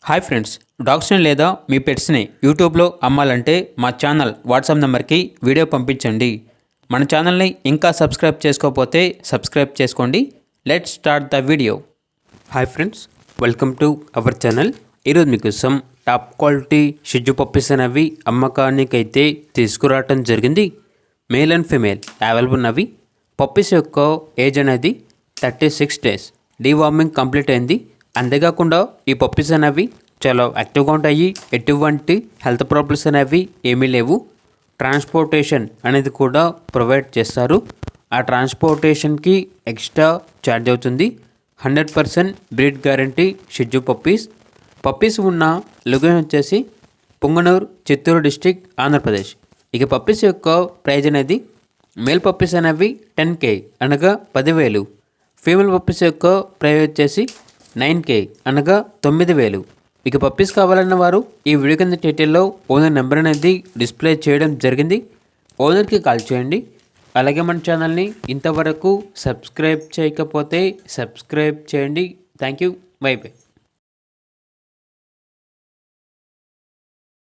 Hi friends, డాగ్స్ని లేదా మీ పెట్స్ని యూట్యూబ్లో అమ్మాలంటే మా ఛానల్ వాట్సాప్ నెంబర్కి వీడియో పంపించండి. మన ఛానల్ని ఇంకా సబ్స్క్రైబ్ చేసుకోకపోతే సబ్స్క్రైబ్ చేసుకోండి. Let's start the video. Hi friends, welcome to our channel. ఈరోజు మీకోసం టాప్ క్వాలిటీ షిజు పప్పీస్ అనేవి అమ్మకానికి అయితే తీసుకురావటం జరిగింది. మేల్ అండ్ ఫీమేల్ అవైలబుల్ ఉన్నవి. పప్పీస్ యొక్క ఏజ్ అనేది 36 డేస్. డీవార్మింగ్ కంప్లీట్ అయింది. అంతేకాకుండా ఈ పప్పీస్ అనేవి చాలా యాక్టివ్గా ఉంటాయి. ఎటువంటి హెల్త్ ప్రాబ్లమ్స్ అనేవి ఏమీ లేవు. ట్రాన్స్పోర్టేషన్ అనేది కూడా ప్రొవైడ్ చేస్తారు. ఆ ట్రాన్స్పోర్టేషన్కి ఎక్స్ట్రా ఛార్జ్ అవుతుంది. 100% బ్రీడ్ గ్యారంటీ షిజు పప్పీస్. పప్పీస్ ఉన్న లొకేషన్ వచ్చేసి పుంగనూరు, చిత్తూరు డిస్టిక్, ఆంధ్రప్రదేశ్. ఇక పప్పీస్ యొక్క ప్రైజ్ అనేది మేల్ పప్పీస్ అనేవి 10K అనగా 10,000. ఫీమేల్ పప్పీస్ యొక్క ప్రైజ్ వచ్చేసి 9K అనగా 9,000. ఇక పప్పీస్ కావాలన్న వారు ఈ వీడియో కింద టైటిల్లో ఓనర్ నెంబర్ అనేది డిస్ప్లే చేయడం జరిగింది. ఓనర్కి కాల్ చేయండి. అలాగే మన ఛానల్ని ఇంతవరకు సబ్స్క్రైబ్ చేయకపోతే సబ్స్క్రైబ్ చేయండి. Thank you. By by.